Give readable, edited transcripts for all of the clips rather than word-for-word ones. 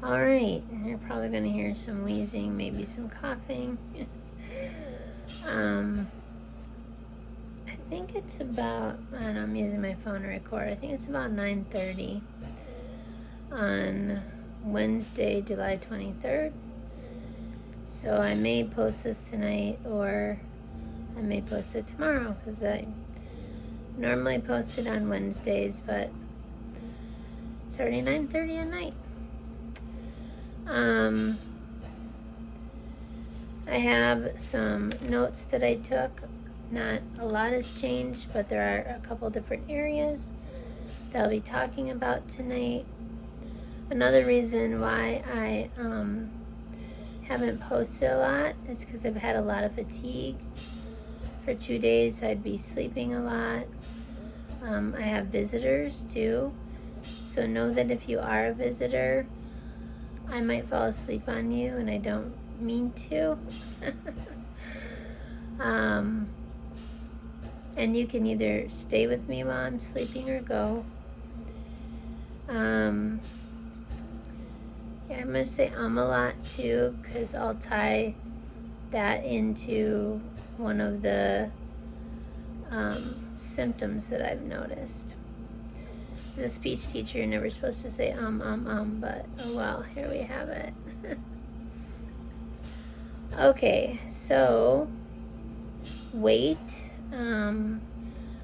Alright, you're probably going to hear some wheezing, maybe some coughing. I think it's about, and I'm using my phone to record, I think it's about 9:30 on Wednesday, July 23rd. So I may post this tonight, or I may post it tomorrow, because I normally post it on Wednesdays, but it's already 9:30 at night. I have some notes that I took. Not a lot has changed, but there are a couple different areas that I'll be talking about tonight. Another reason why I haven't posted a lot is because I've had a lot of fatigue. For 2 days, I'd be sleeping a lot. I have visitors too, so know that if you are a visitor, I might fall asleep on you, and I don't mean to. And you can either stay with me while I'm sleeping or go. Yeah, I'm going to say a lot too, because I'll tie that into one of the symptoms that I've noticed. As a speech teacher, you're never supposed to say but oh well, here we have it. Okay, so weight. I'm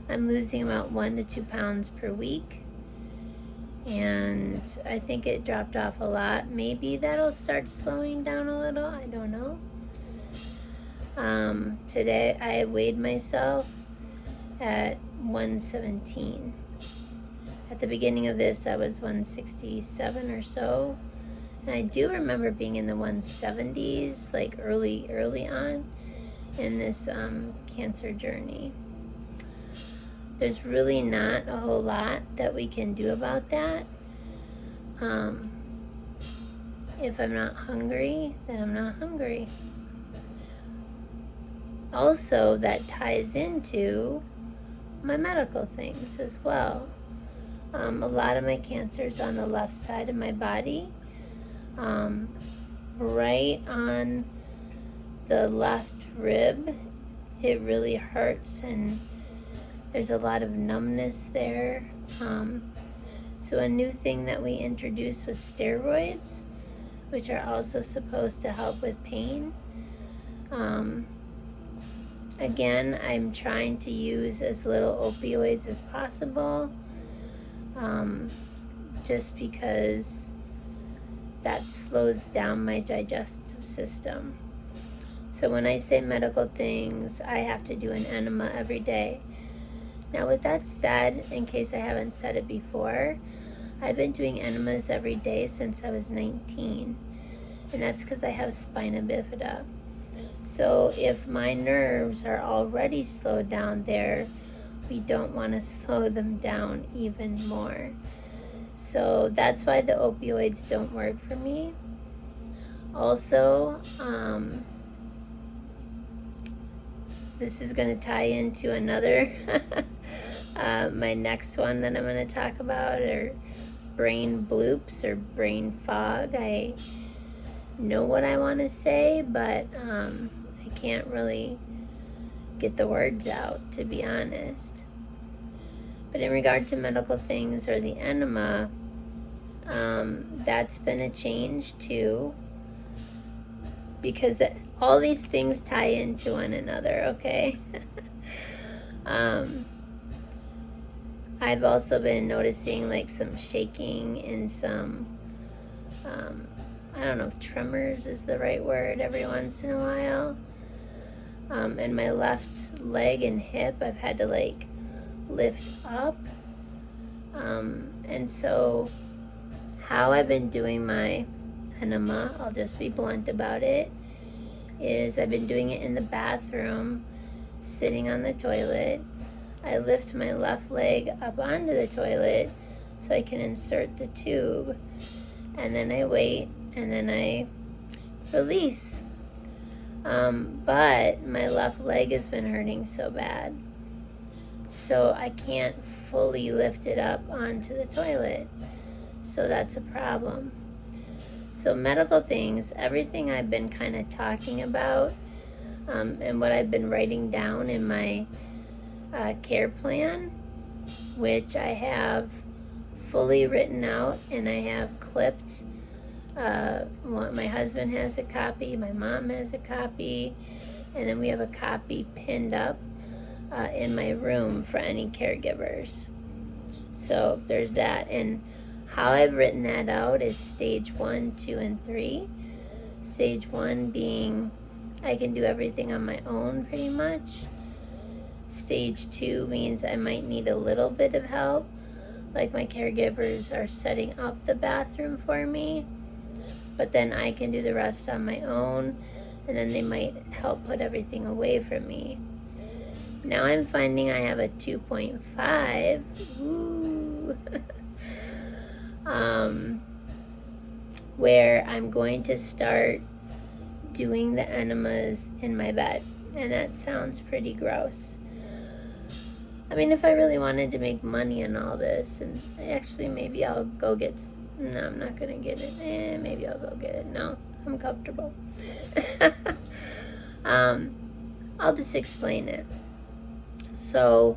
losing about 1 to 2 pounds per week, and I think it dropped off a lot. Maybe that'll start slowing down a little, I don't know. Today I weighed myself at 117. At the beginning of this, I was 167 or so, and I do remember being in the 170s, like early on in this cancer journey. There's really not a whole lot that we can do about that. If I'm not hungry, then I'm not hungry. Also, that ties into my medical things as well. A lot of my cancer is on the left side of my body, right on the left rib. It really hurts, and there's a lot of numbness there. So a new thing that we introduced was steroids, which are also supposed to help with pain. Again, I'm trying to use as little opioids as possible, just because that slows down my digestive system. So when I say medical things, I have to do an enema every day. Now with that said, in case I haven't said it before, I've been doing enemas every day since I was 19. And that's because I have spina bifida. So if my nerves are already slowed down there, we don't want to slow them down even more. So that's why the opioids don't work for me. Also, this is going to tie into another, my next one that I'm going to talk about, are brain bloops or brain fog. I know what I want to say, but I can't really get the words out, to be honest. But in regard to medical things or the enema, that's been a change too, because all these things tie into one another, okay? I've also been noticing like some shaking and some, I don't know if tremors is the right word, every once in a while. And my left leg and hip, I've had to like lift up. And so how I've been doing my enema, I'll just be blunt about it, is I've been doing it in the bathroom, sitting on the toilet. I lift my left leg up onto the toilet so I can insert the tube, and then I wait, and then I release. But my left leg has been hurting so bad, so I can't fully lift it up onto the toilet. So that's a problem. So medical things, everything I've been kind of talking about, and what I've been writing down in my care plan, which I have fully written out and I have clipped. My husband has a copy, my mom has a copy, and then we have a copy pinned up in my room for any caregivers. So there's that. And how I've written that out is stage 1, 2, and 3. Stage 1 being I can do everything on my own pretty much. Stage 2 means I might need a little bit of help, like my caregivers are setting up the bathroom for me, but then I can do the rest on my own, and then they might help put everything away from me. Now I'm finding I have a 2.5. Ooh. Where I'm going to start doing the enemas in my bed. And that sounds pretty gross. I mean, if I really wanted to make money on all this, and actually maybe I'll go get... No, I'm not going to get it. Maybe I'll go get it. No, I'm comfortable. I'll just explain it. So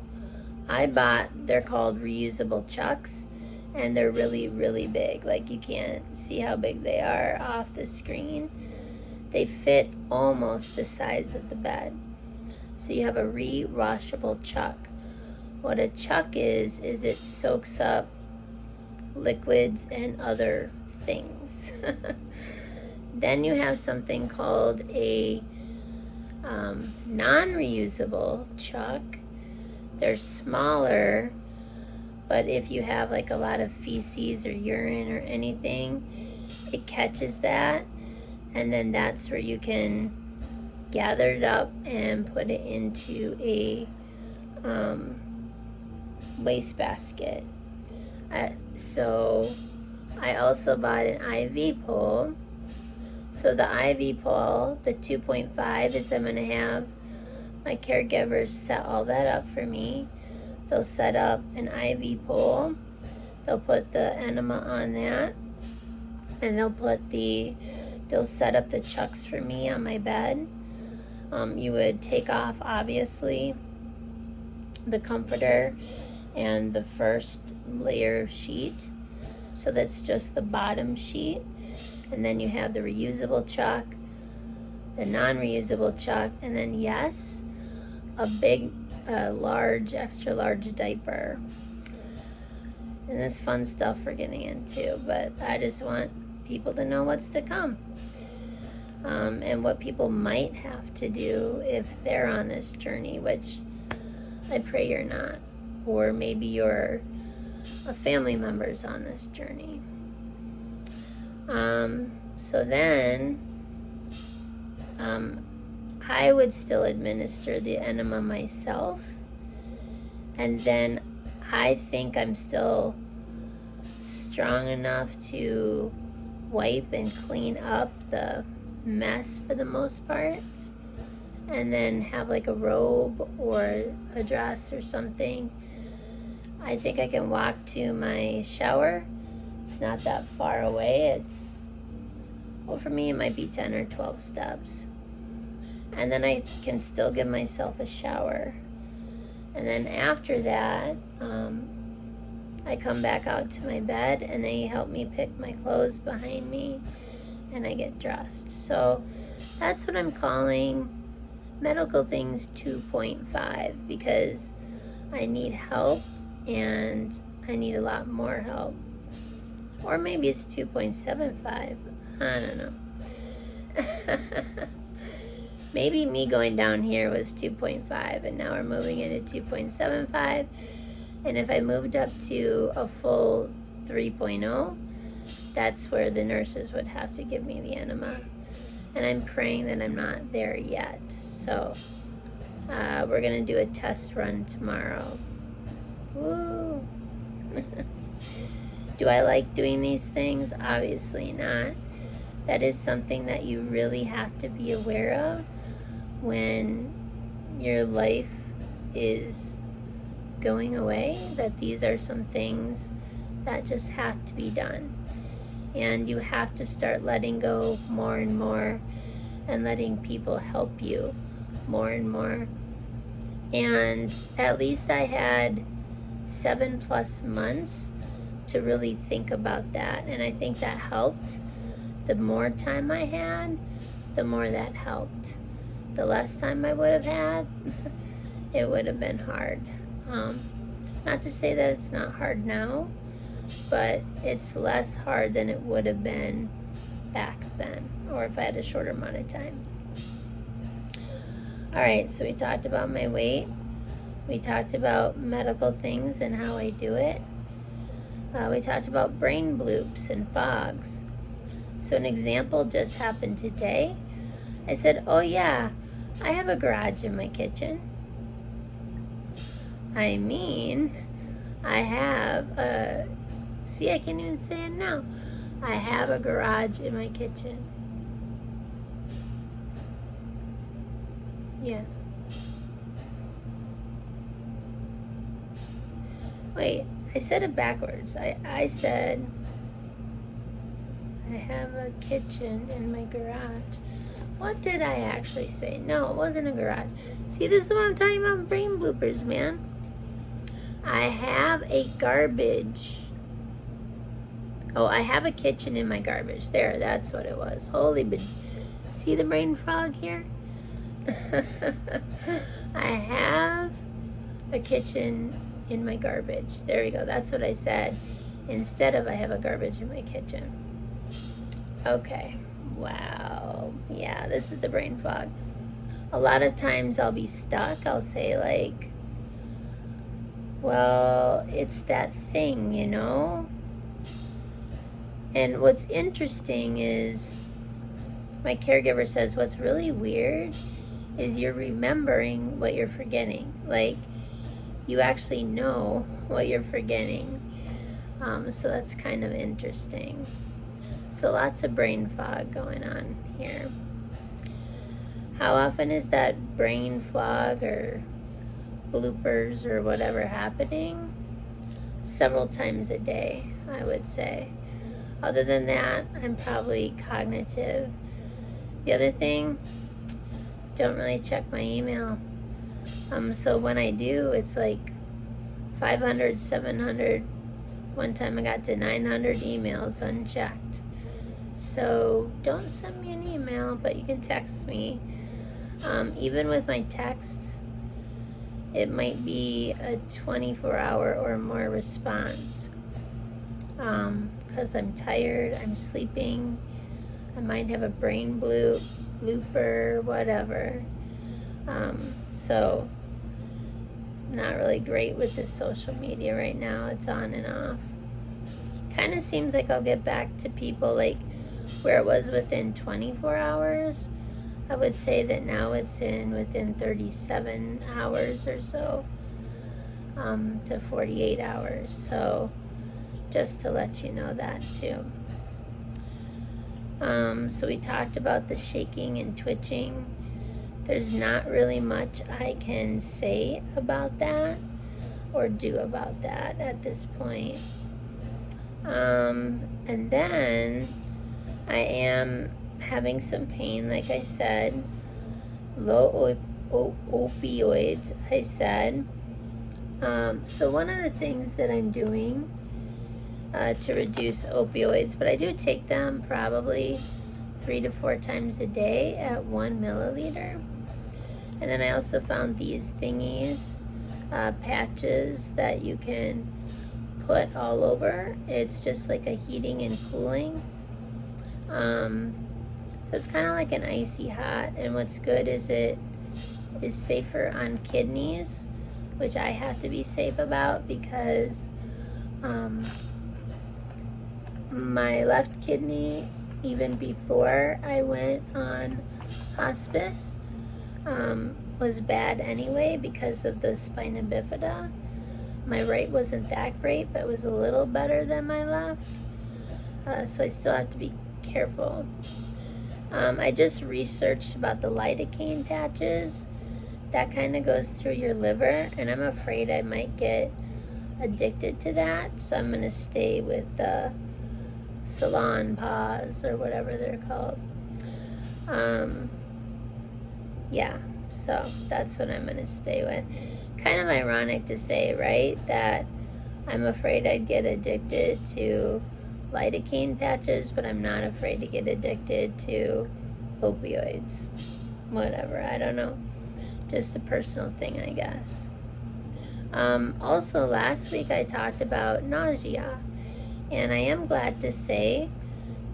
I bought, they're called reusable chucks, and they're really, really big. Like, you can't see how big they are off the screen. They fit almost the size of the bed. So you have a re-washable chuck. What a chuck is it soaks up liquids and other things. Then you have something called a non-reusable chuck. They're smaller, but if you have like a lot of feces or urine or anything, it catches that, and then that's where you can gather it up and put it into a wastebasket. So I also bought an IV pole. So the IV pole, the 2.5, is I'm going to have my caregivers set all that up for me. They'll set up an IV pole. They'll put the enema on that. And they'll set up the chucks for me on my bed. You would take off, obviously, the comforter and the first layer of sheet. So that's just the bottom sheet. And then you have the reusable chuck, the non-reusable chuck, and then, yes, a big, large, extra large diaper. And this fun stuff we're getting into, but I just want people to know what's to come. And what people might have to do if they're on this journey, which I pray you're not. Or maybe you're a family member's on this journey. So then, I would still administer the enema myself. And then I think I'm still strong enough to wipe and clean up the mess for the most part. And then have like a robe or a dress or something. I think I can walk to my shower. It's not that far away. For me, it might be 10 or 12 steps. And then I can still give myself a shower. And then after that, I come back out to my bed and they help me pick my clothes behind me and I get dressed. So that's what I'm calling medical things 2.5, because I need help and I need a lot more help. Or maybe it's 2.75. I don't know. Maybe me going down here was 2.5 and now we're moving into 2.75. And if I moved up to a full 3.0, that's where the nurses would have to give me the enema. And I'm praying that I'm not there yet. So we're going to do a test run tomorrow. Woo! Do I like doing these things? Obviously not. That is something that you really have to be aware of when your life is going away, that these are some things that just have to be done. And you have to start letting go more and more and letting people help you more and more. And at least I had 7+ months to really think about that. And I think that helped. The more time I had, the more that helped. The less time I would have had, it would have been hard. Not to say that it's not hard now, but it's less hard than it would have been back then, or if I had a shorter amount of time. Alright, so we talked about my weight. We talked about medical things and how I do it. We talked about brain bloops and fogs. So an example just happened today. I said, oh yeah, I have a garage in my kitchen. I mean, I have a... See, I can't even say it now. I have a garage in my kitchen. Yeah. Wait, I said it backwards. I said, I have a kitchen in my garage. What did I actually say? No, it wasn't a garage. See, this is what I'm talking about, brain bloopers, man. I have a garbage. Oh, I have a kitchen in my garbage. There, that's what it was. Holy, but see the brain frog here? I have a kitchen in my garbage. There we go. That's what I said. Instead of I have a garbage in my kitchen. Okay. Wow. Yeah, this is the brain fog. A lot of times I'll be stuck. I'll say like, well, it's that thing, you know? And what's interesting is my caregiver says what's really weird is you're remembering what you're forgetting. Like, you actually know what you're forgetting. So that's kind of interesting. So lots of brain fog going on here. How often is that brain fog or bloopers or whatever happening? Several times a day, I would say. Other than that, I'm probably cognitive. The other thing, don't really check my email. So when I do, it's like 500, 700. One time I got to 900 emails unchecked. So don't send me an email, but you can text me. Even with my texts, it might be a 24-hour or more response. Because I'm tired, I'm sleeping, I might have a brain blooper, whatever. So, not really great with this social media right now. It's on and off. Kind of seems like I'll get back to people like where it was within 24 hours. I would say that now it's within 37 hours or so to 48 hours. So, just to let you know that too. So we talked about the shaking and twitching. There's not really much I can say about that or do about that at this point. And then I am having some pain, like I said. Low opioids, I said. So one of the things that I'm doing to reduce opioids, but I do take them probably 3 to 4 times a day at 1 milliliter. And then I also found these thingies, patches that you can put all over. It's just like a heating and cooling. So it's kind of like an icy hot. And what's good is it is safer on kidneys, which I have to be safe about because my left kidney, even before I went on hospice, was bad anyway because of the spina bifida. My right wasn't that great, but it was a little better than my left. So I still have to be careful. I just researched about the lidocaine patches. That kind of goes through your liver, and I'm afraid I might get addicted to that. So I'm going to stay with the salon pause or whatever they're called. Yeah, so that's what I'm going to stay with. Kind of ironic to say, right, that I'm afraid I'd get addicted to lidocaine patches, but I'm not afraid to get addicted to opioids. Whatever, I don't know. Just a personal thing, I guess. Also, last week I talked about nausea, and I am glad to say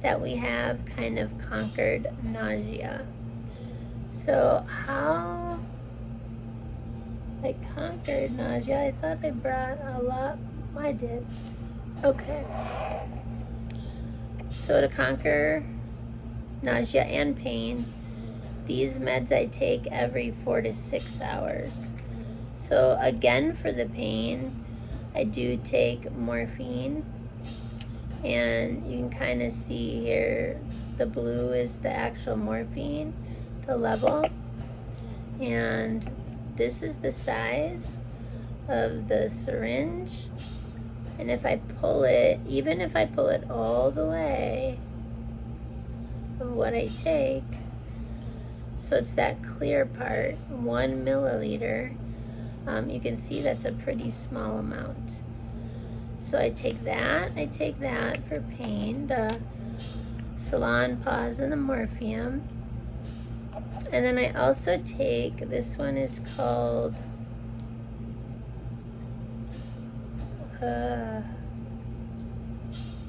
that we have kind of conquered nausea. So how I conquered nausea, I thought I brought a lot. I did. Okay. So to conquer nausea and pain, these meds I take every 4 to 6 hours. So again, for the pain, I do take morphine, and you can kind of see here, the blue is the actual morphine, the level, and this is the size of the syringe. And if I pull it, even if I pull it all the way of what I take, so it's that clear part, 1 milliliter, you can see that's a pretty small amount. So I take that for pain, the salon pause and the morphium. And then I also take, this one is called I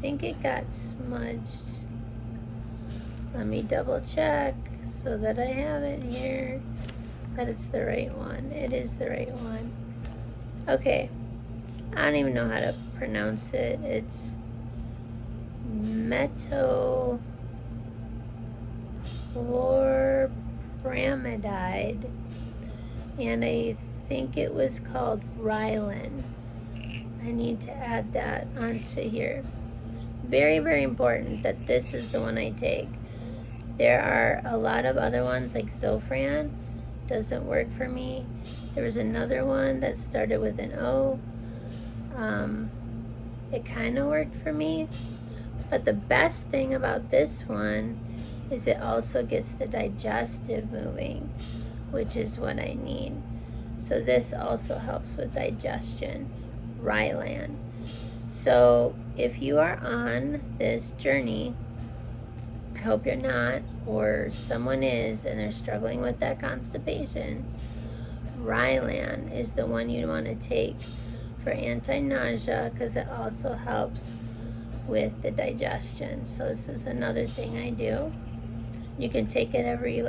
think it got smudged. Let me double check so that I have it here, that it's the right one. It is the right one. Okay, I don't even know how to pronounce it. It's metochloramidide, and I think it was called Rylan. I need to add that onto here. Very, very important that this is the one I take. There are a lot of other ones like Zofran, doesn't work for me. There was another one that started with an O. It kind of worked for me, but the best thing about this one is it also gets the digestive moving, which is what I need. So this also helps with digestion. Rylan. So if you are on this journey, I hope you're not, or someone is and they're struggling with that constipation, Rylan is the one you want to take for anti-nausea, because it also helps with the digestion. So this is another thing I do. You can take it every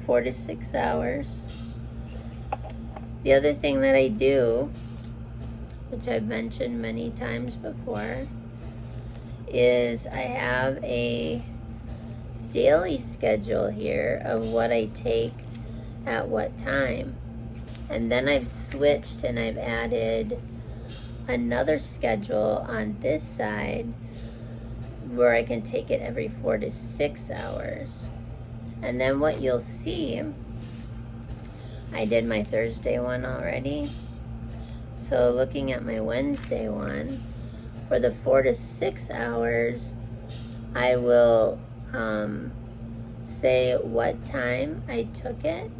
4 to 6 hours. The other thing that I do, which I've mentioned many times before, is I have a daily schedule here of what I take at what time. And then I've switched and I've added another schedule on this side where I can take it every 4 to 6 hours. And then what you'll see, I did my Thursday one already. So looking at my Wednesday one, for the 4 to 6 hours, I will say what time I took it,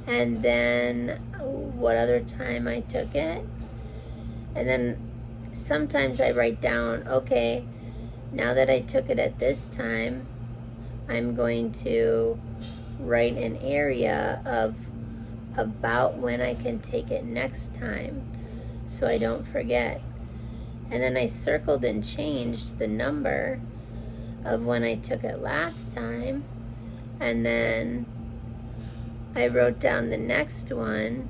and then what other time I took it. And then sometimes I write down, okay, now that I took it at this time, I'm going to write an area of about when I can take it next time so I don't forget. And then I circled and changed the number of when I took it last time, and then I wrote down the next one,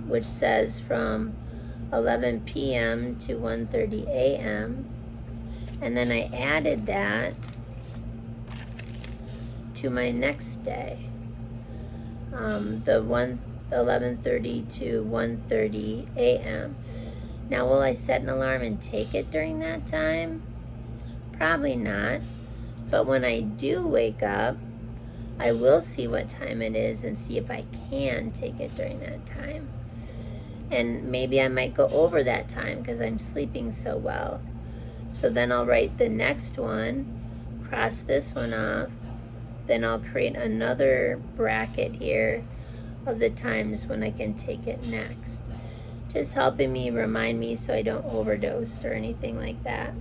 which says from 11 p.m. to 1:30 a.m. and then I added that to my next day, the 11:30 to 1:30 a.m. Now, will I set an alarm and take it during that time? Probably not. But when I do wake up, I will see what time it is and see if I can take it during that time. And maybe I might go over that time because I'm sleeping so well. So then I'll write the next one, cross this one off, then I'll create another bracket here of the times when I can take it next. Just helping me remind me so I don't overdose or anything like that.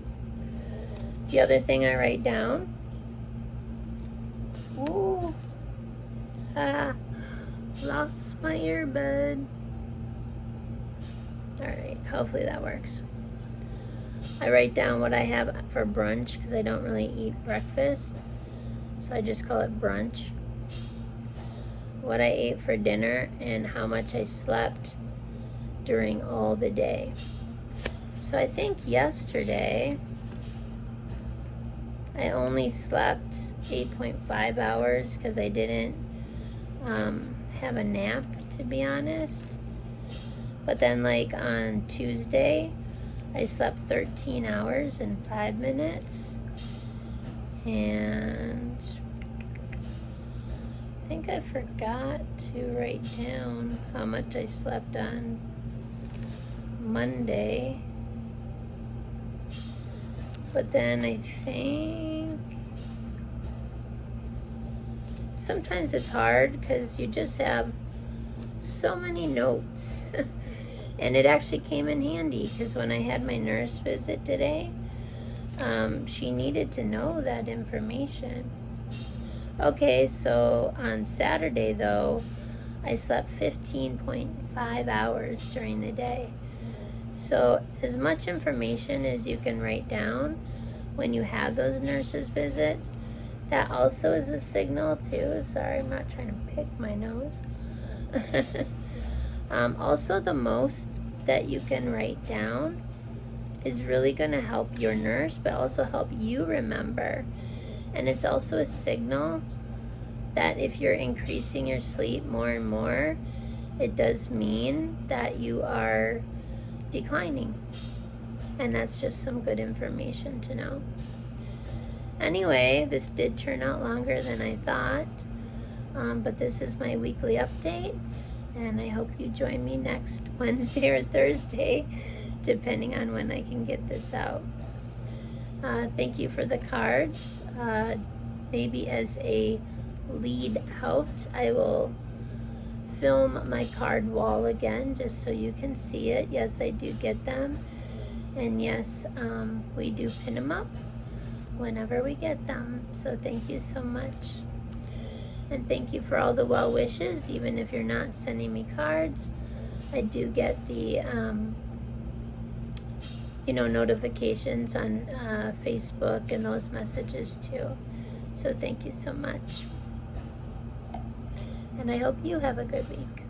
The other thing I write down, lost my earbud. Alright, hopefully that works. I write down what I have for brunch because I don't really eat breakfast, so I just call it brunch. What I ate for dinner and how much I slept during all the day. So I think yesterday I only slept 8.5 hours because I didn't have a nap, to be honest. But then like on Tuesday, I slept 13 hours and 5 minutes. And I think I forgot to write down how much I slept on Monday. But then I think sometimes it's hard because you just have so many notes. And it actually came in handy because when I had my nurse visit today, she needed to know that information. Okay, so on Saturday though, I slept 15.5 hours during the day. So as much information as you can write down when you have those nurses visits, that also is a signal too. Sorry, I'm not trying to pick my nose. Also, the most that you can write down is really going to help your nurse, but also help you remember. And it's also a signal that if you're increasing your sleep more and more, it does mean that you are declining. And that's just some good information to know. Anyway, this did turn out longer than I thought, but this is my weekly update, and I hope you join me next Wednesday or Thursday, depending on when I can get this out. Thank you for the cards. Maybe as a lead out, I will film my card wall again just so you can see it. Yes, I do get them, and yes, we do pin them up whenever we get them. So thank you so much, and thank you for all the well wishes. Even if you're not sending me cards, I do get the notifications on Facebook and those messages too. So thank you so much, and I hope you have a good week.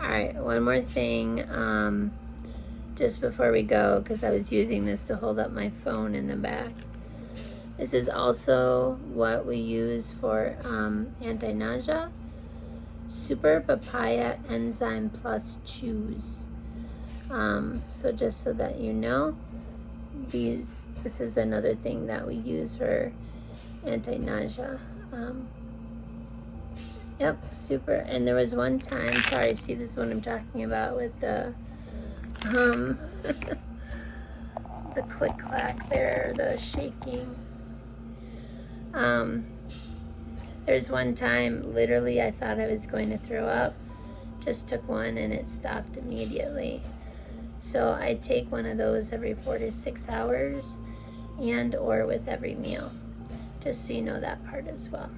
All right, one more thing just before we go, because I was using this to hold up my phone in the back. This is also what we use for anti-nausea. Super Papaya Enzyme Plus Chews. So just so that you know, this is another thing that we use for anti-nausea. Yep, super. And there was one time, sorry, see, this is what I'm talking about with the the click-clack there, the shaking. There's one time, literally, I thought I was going to throw up. Just took one and it stopped immediately. So I take one of those every 4 to 6 hours and or with every meal. Just so you know that part as well.